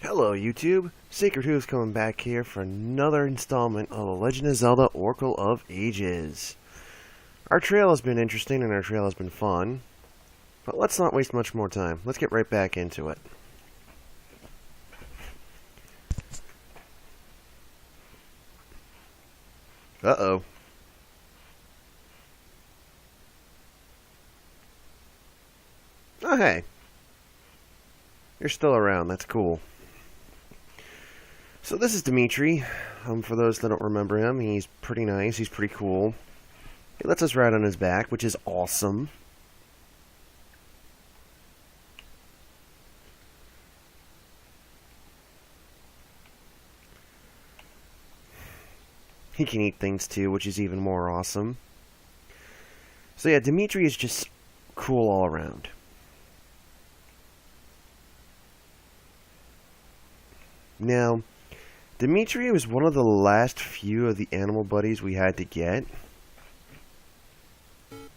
Hello YouTube, Sacred Who's coming back here for another installment of The Legend of Zelda Oracle of Ages. Our trail has been interesting and our trail has been fun, but let's not waste much more time. Let's get right back into it. Uh-oh. Oh hey. You're still around, that's cool. So this is Dimitri. For those that don't remember him, he's pretty nice, he's pretty cool. He lets us ride on his back, which is awesome. He can eat things too, which is even more awesome. So yeah, Dimitri is just cool all around. Now, Dimitri was one of the last few of the animal buddies we had to get.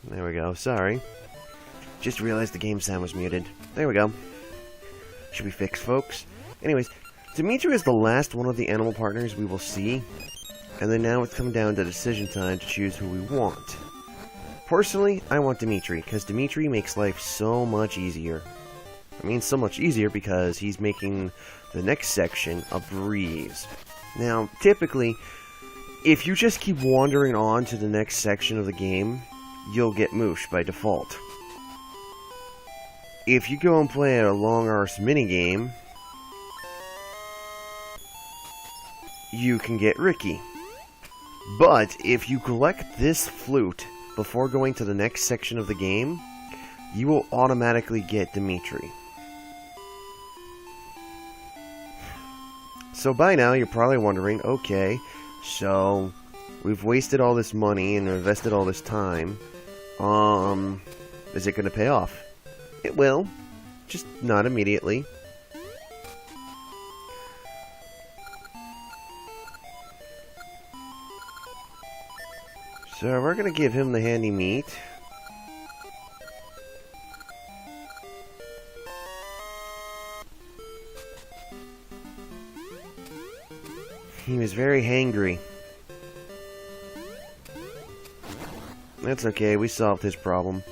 There we go, sorry. Just realized the game sound was muted. There we go. Should be fixed, folks. Anyways, Dimitri is the last one of the animal partners we will see. And then now it's come down to decision time to choose who we want. Personally, I want Dimitri, because Dimitri makes life so much easier. I mean, so much easier because he's making the next section a breeze. Now, typically, if you just keep wandering on to the next section of the game, you'll get mooshed by default. If you go and play a long-arse minigame, you can get Ricky. But if you collect this flute before going to the next section of the game, you will automatically get Dimitri. So by now, you're probably wondering, okay, so we've wasted all this money and invested all this time. Is it going to pay off? It will, just not immediately. So we're going to give him the handy meat. He was very hangry. That's okay, we solved his problem.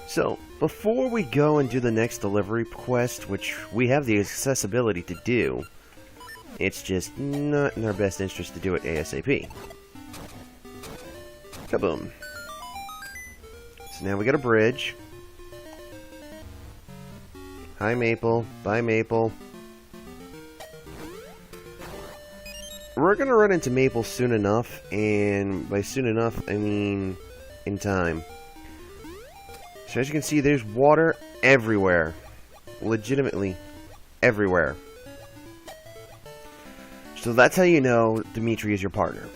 So, before we go and do the next delivery quest, which we have the accessibility to do, it's just not in our best interest to do it ASAP. Kaboom. So now we got a bridge. Hi Maple, bye Maple. We're going to run into Maple soon enough, and by soon enough, I mean in time. So as you can see, there's water everywhere. Legitimately everywhere. So that's how you know Dimitri is your partner.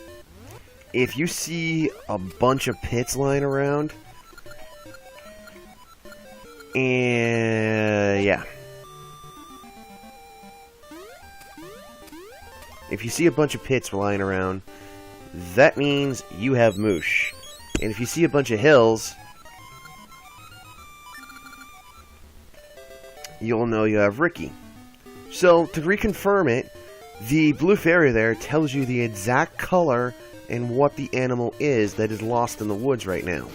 If you see a bunch of pits lying around, and yeah. If you see a bunch of pits lying around, that means you have moosh. And if you see a bunch of hills, you'll know you have Ricky. So, to reconfirm it, the blue fairy there tells you the exact color and what the animal is that is lost in the woods right now.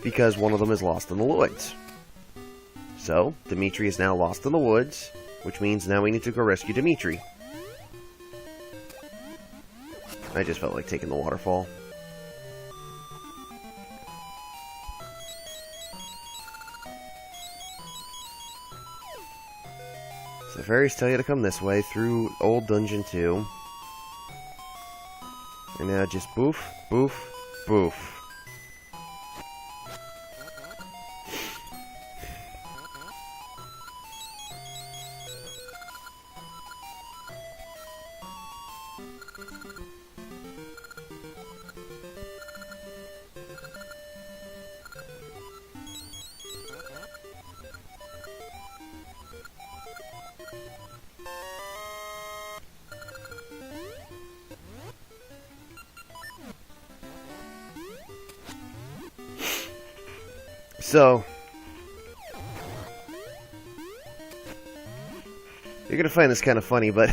Because one of them is lost in the woods. So, Dimitri is now lost in the woods, which means now we need to go rescue Dimitri. I just felt like taking the waterfall. So the fairies tell you to come this way through Old Dungeon 2. And now just boof, boof, boof. So, You're gonna find this kind of funny, but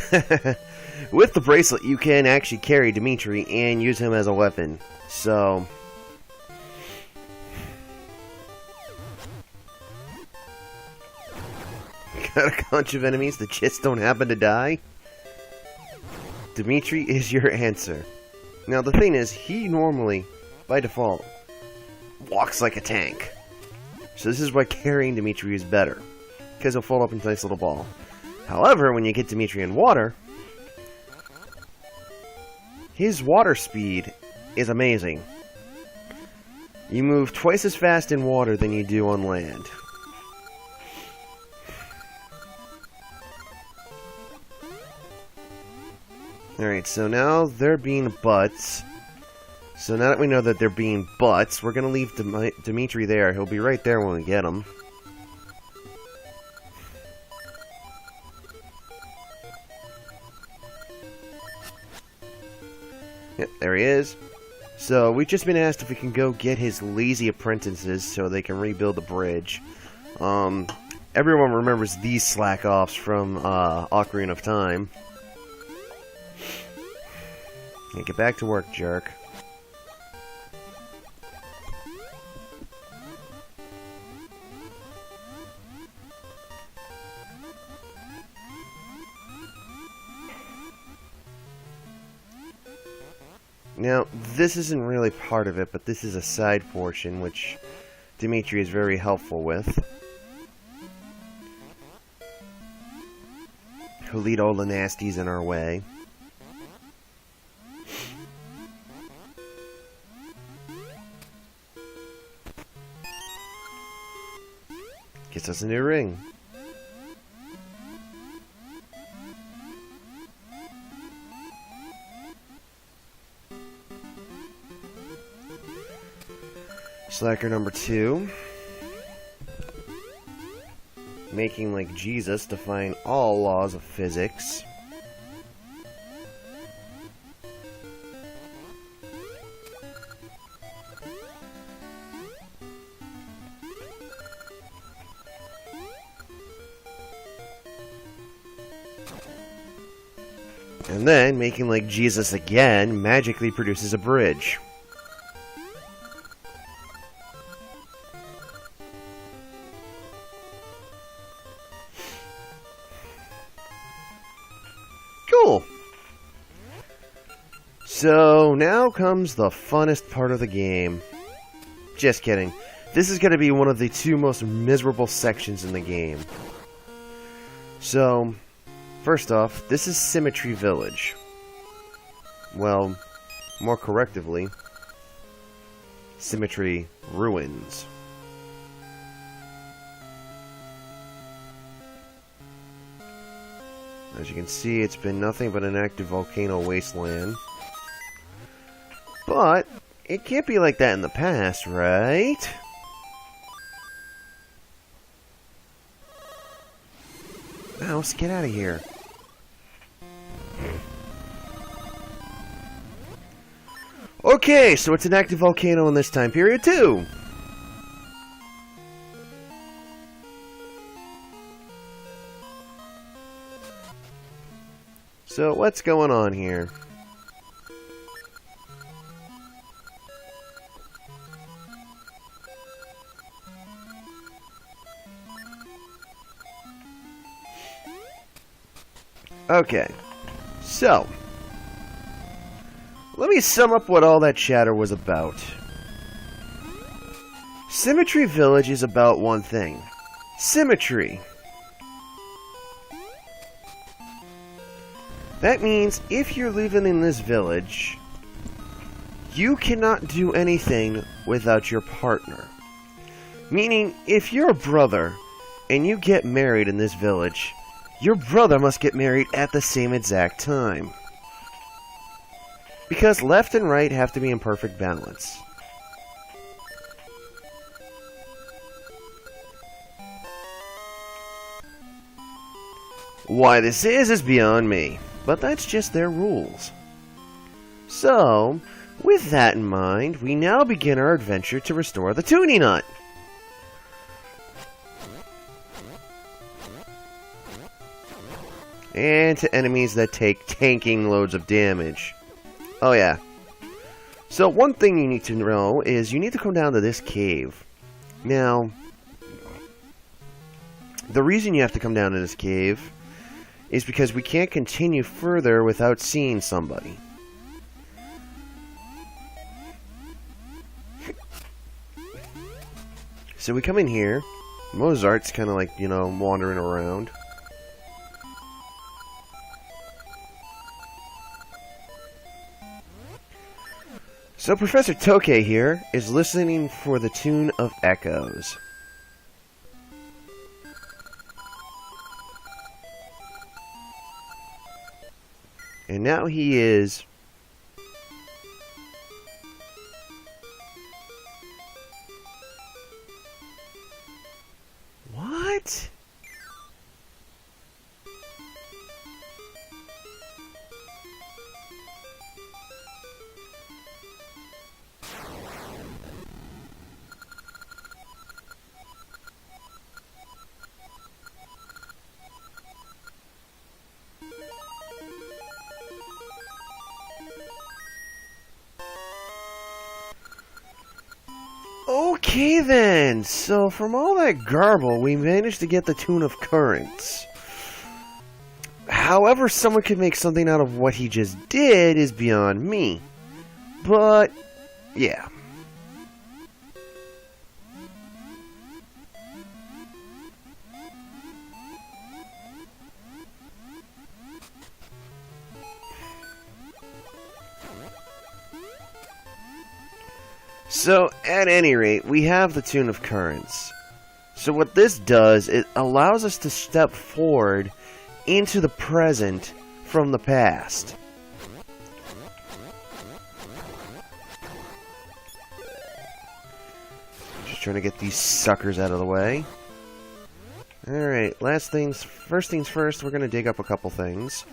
with the bracelet, you can actually carry Dimitri and use him as a weapon. So, got a bunch of enemies that just don't happen to die? Dimitri is your answer. Now, the thing is, he normally, by default, walks like a tank. So this is why carrying Dimitri is better, because he'll fold up into a nice little ball. However, when you get Dimitri in water, his water speed is amazing. You move twice as fast in water than you do on land. Alright, so now they're being butts. So now that we know that they're being butts, we're going to leave Dimitri there. He'll be right there when we get him. Yep, there he is. So we've just been asked if we can go get his lazy apprentices so they can rebuild the bridge. Everyone remembers these slack-offs from Ocarina of Time. Yeah, get back to work, jerk. Now, this isn't really part of it, but this is a side portion, which Dimitri is very helpful with. He'll lead all the nasties in our way. Gets us a new ring. Slacker number 2. Making like Jesus, defying all laws of physics. And then, making like Jesus again, magically produces a bridge. Cool! So, now comes the funnest part of the game. Just kidding. This is going to be one of the 2 most miserable sections in the game. So, first off, this is Symmetry Village. Well, more correctively, Symmetry Ruins. As you can see, it's been nothing but an active volcano wasteland. But, it can't be like that in the past, right? Now, let's get out of here. Okay, so it's an active volcano in this time period, too. So, what's going on here? Okay, so, let me sum up what all that chatter was about. Symmetry Village is about one thing. Symmetry. That means if you're living in this village, you cannot do anything without your partner. Meaning, if you're a brother and you get married in this village, your brother must get married at the same exact time. Because left and right have to be in perfect balance. Why this is beyond me, but that's just their rules. So, with that in mind, we now begin our adventure to restore the Toonie Nut. And to enemies that take tanking loads of damage. Oh yeah. So one thing you need to know is you need to come down to this cave. Now, the reason you have to come down to this cave is because we can't continue further without seeing somebody. So we come in here. Mozart's kind of like, you know, wandering around. So Professor Tokei here is listening for the tune of Echoes. And now he is... What? Okay then, so from all that garble, we managed to get the tune of Currents. However, someone could make something out of what he just did is beyond me. But, yeah. So, at any rate, we have the tune of Currents. So what this does, it allows us to step forward into the present from the past. Just trying to get these suckers out of the way. Alright, first things first, we're going to dig up a couple things.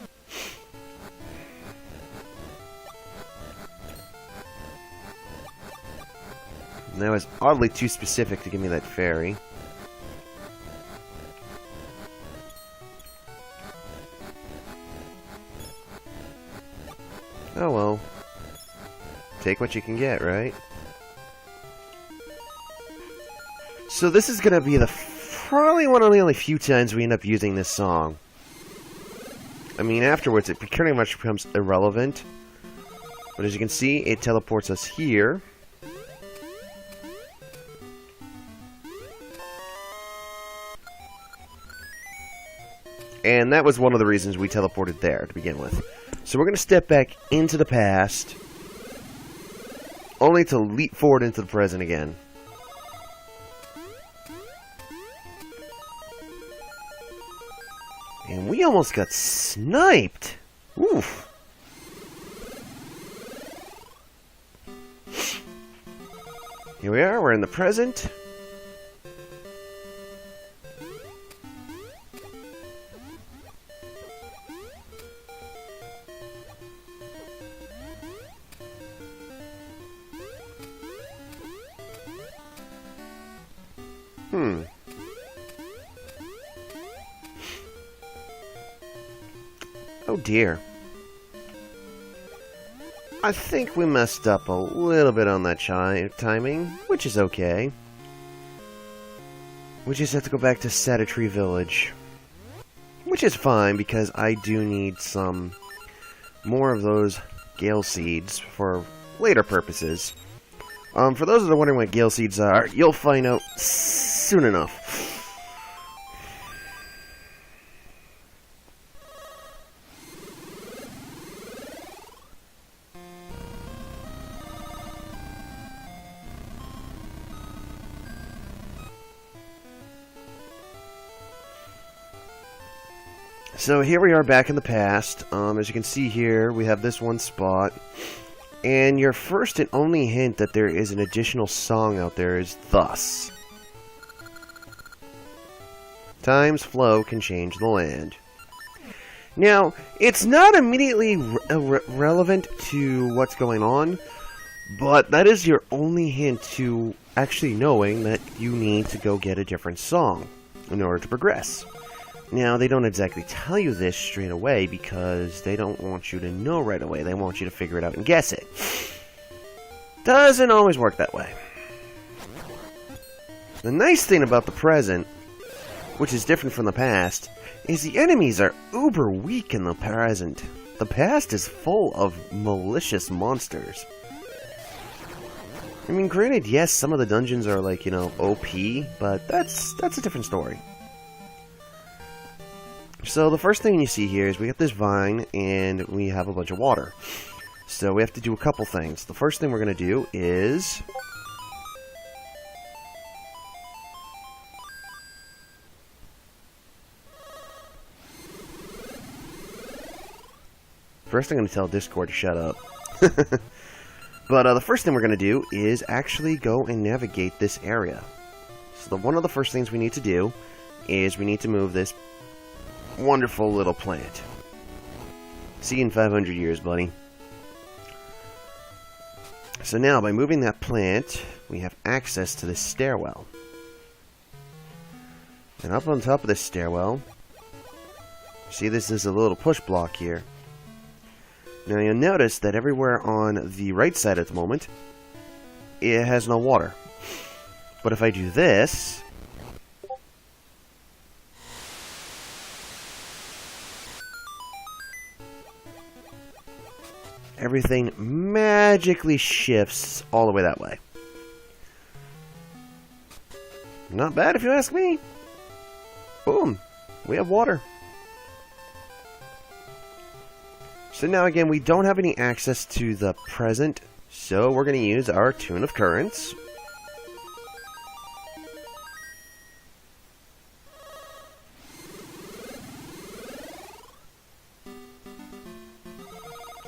And that was oddly too specific to give me that fairy. Oh well. Take what you can get, right? So this is gonna be probably one of the only few times we end up using this song. I mean, afterwards it pretty much becomes irrelevant. But as you can see, it teleports us here. And that was one of the reasons we teleported there to begin with. So we're going to step back into the past, only to leap forward into the present again. And we almost got sniped! Oof! Here we are, we're in the present. Oh dear. I think we messed up a little bit on that timing, which is okay. We just have to go back to Symmetry Village. Which is fine, because I do need some more of those Gale Seeds for later purposes. For those that are wondering what Gale Seeds are, you'll find out soon enough. So here we are back in the past. As you can see here, we have this one spot. And your first and only hint that there is an additional song out there is thus. Time's flow can change the land. Now, it's not immediately relevant to what's going on, but that is your only hint to actually knowing that you need to go get a different song in order to progress. Now, they don't exactly tell you this straight away because they don't want you to know right away. They want you to figure it out and guess it. Doesn't always work that way. The nice thing about the present, which is different from the past, is the enemies are uber weak in the present. The past is full of malicious monsters. I mean, granted, yes, some of the dungeons are like, you know, OP, but that's a different story. So the first thing you see here is we got this vine, and we have a bunch of water. So we have to do a couple things. The first thing we're going to do is... First, I'm going to tell Discord to shut up. But the first thing we're going to do is actually go and navigate this area. So one of the first things we need to do is we need to move this wonderful little plant. See you in 500 years, buddy. So now, by moving that plant, we have access to this stairwell. And up on top of this stairwell, see, this is a little push block here. Now you'll notice that everywhere on the right side at the moment, it has no water. But if I do this, everything magically shifts all the way that way. Not bad if you ask me. Boom, we have water. So now again, we don't have any access to the present, so we're going to use our Tune of Currents.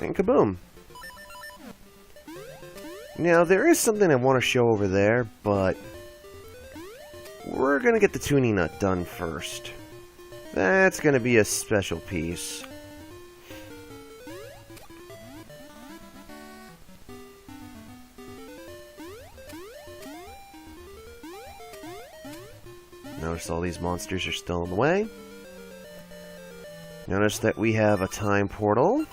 And kaboom. Now, there is something I want to show over there, but we're going to get the tuning nut done first. That's going to be a special piece. Notice all these monsters are still in the way. Notice that we have a time portal.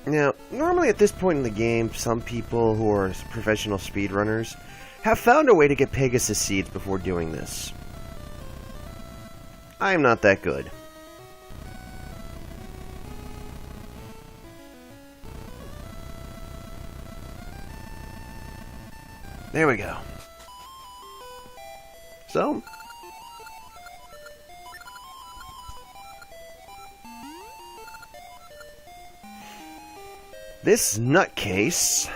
Now, normally at this point in the game, some people who are professional speedrunners have found a way to get Pegasus Seeds before doing this. I am not that good. There we go. So, this nutcase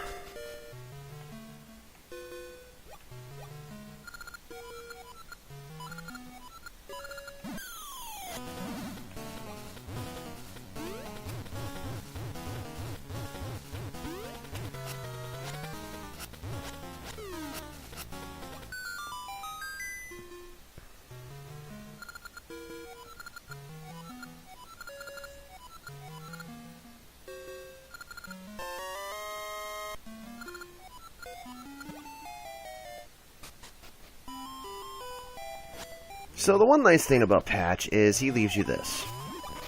So the one nice thing about Patch is he leaves you this.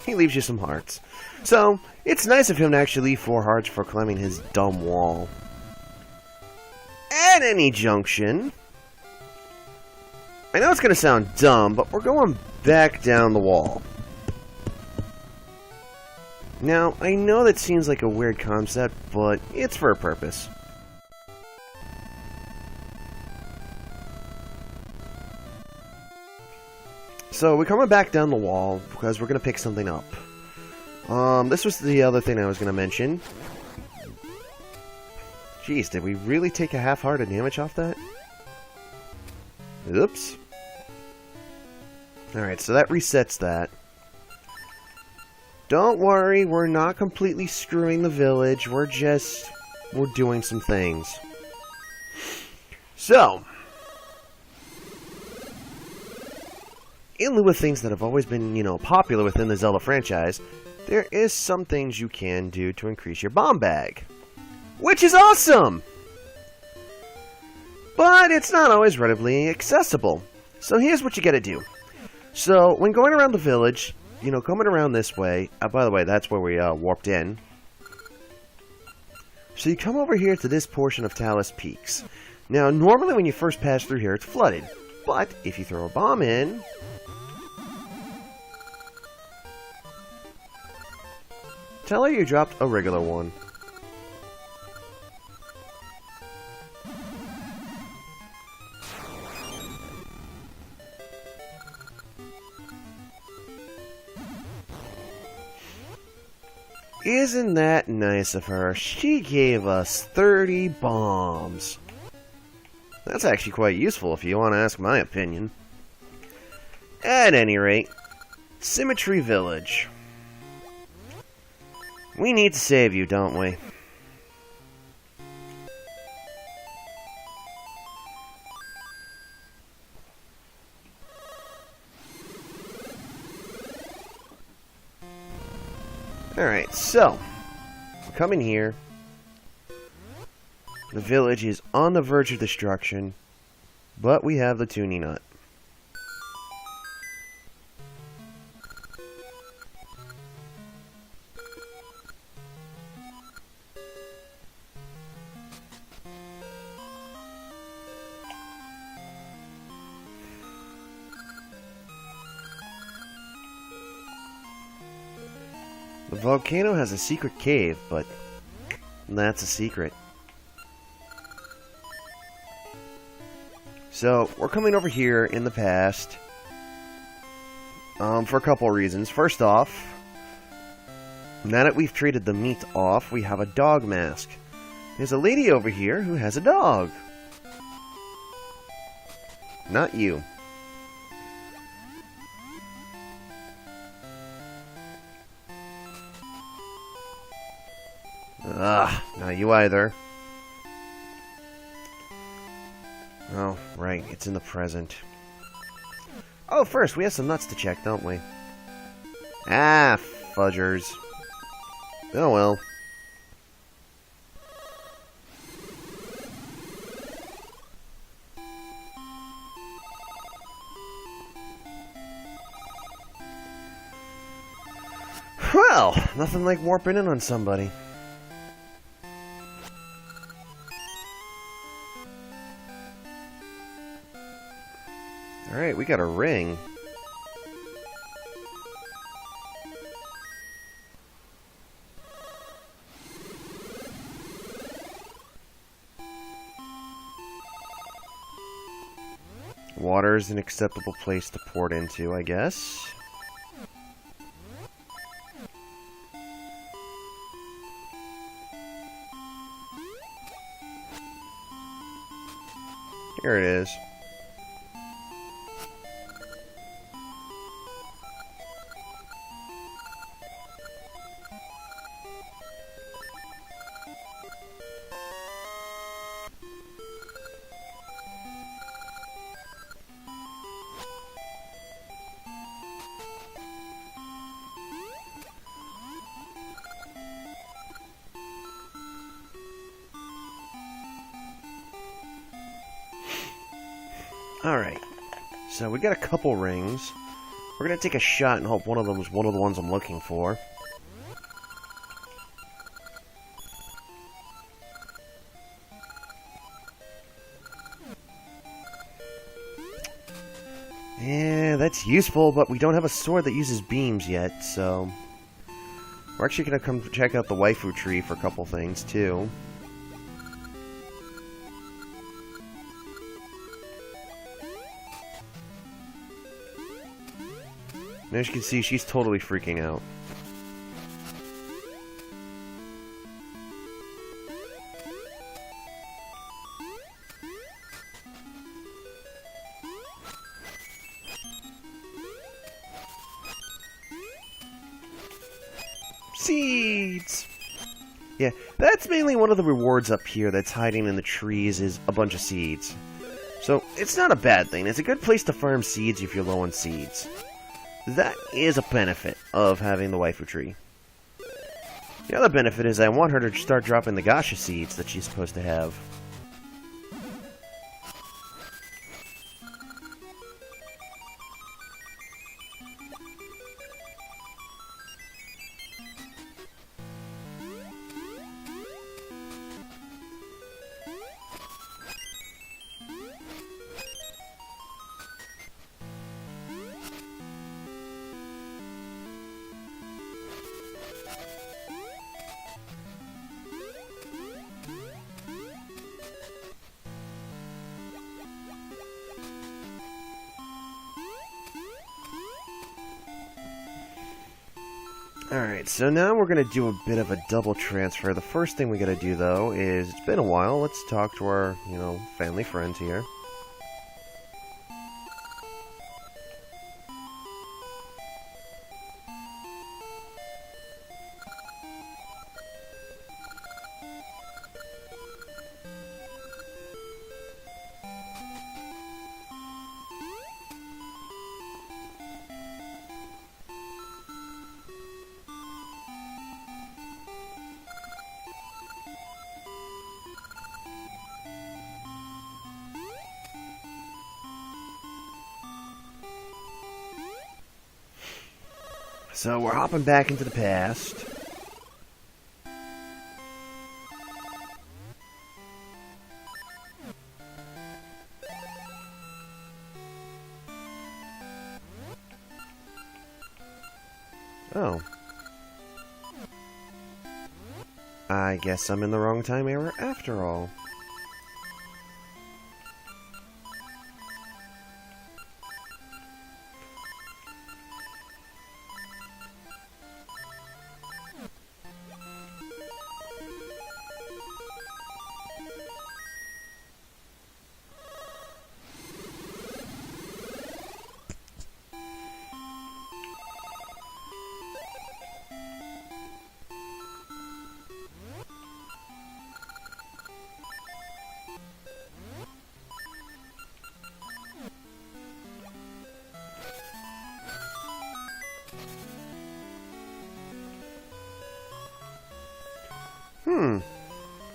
He leaves you some hearts. So, it's nice of him to actually leave 4 hearts for climbing his dumb wall. At any junction, I know it's going to sound dumb, but we're going back down the wall. Now, I know that seems like a weird concept, but it's for a purpose. So, we're coming back down the wall because we're going to pick something up. This was the other thing I was going to mention. Jeez, did we really take a half-heart of damage off that? Oops. Alright, so that resets that. Don't worry, we're not completely screwing the village. We're doing some things. So, in lieu of things that have always been, popular within the Zelda franchise, there is some things you can do to increase your bomb bag. Which is awesome! But it's not always readily accessible. So here's what you gotta do. So, when going around the village, coming around this way... by the way, that's where we warped in. So you come over here to this portion of Talus Peaks. Now, normally when you first pass through here, it's flooded. But, if you throw a bomb in... tell her you dropped a regular one. Isn't that nice of her? She gave us 30 bombs. That's actually quite useful if you want to ask my opinion. At any rate, Symmetry Village. We need to save you, don't we? Alright, so, come in here. The village is on the verge of destruction, but we have the tuning nut. The volcano has a secret cave, but that's a secret. So, we're coming over here in the past for a couple of reasons. First off, now that we've traded the meat off, we have a dog mask. There's a lady over here who has a dog. Not you. Not you either. Oh, right, it's in the present. Oh, first, we have some nuts to check, don't we? Ah, fudgers. Oh well. Well, nothing like warping in on somebody. Alright, we got a ring. Water is an acceptable place to pour it into, I guess. Here it is. Alright, so we got a couple rings. We're gonna take a shot and hope one of them is one of the ones I'm looking for. Yeah, that's useful, but we don't have a sword that uses beams yet, so... We're actually gonna come check out the waifu tree for a couple things, too. And as you can see, she's totally freaking out. Seeds! Yeah, that's mainly one of the rewards up here that's hiding in the trees is a bunch of seeds. So, it's not a bad thing. It's a good place to farm seeds if you're low on seeds. That is a benefit of having the waifu tree. The other benefit is I want her to start dropping the gacha seeds that she's supposed to have. Alright, so now we're going to do a bit of a double transfer. The first thing we got to do, though, is, it's been a while, let's talk to our, family friends here. So we're hopping back into the past. Oh. I guess I'm in the wrong time era after all.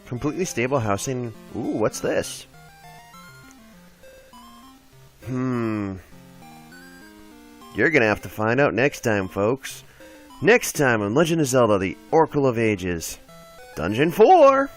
Completely stable housing. Ooh, what's this? You're gonna have to find out next time, folks. Next time on Legend of Zelda, the Oracle of Ages. Dungeon 4!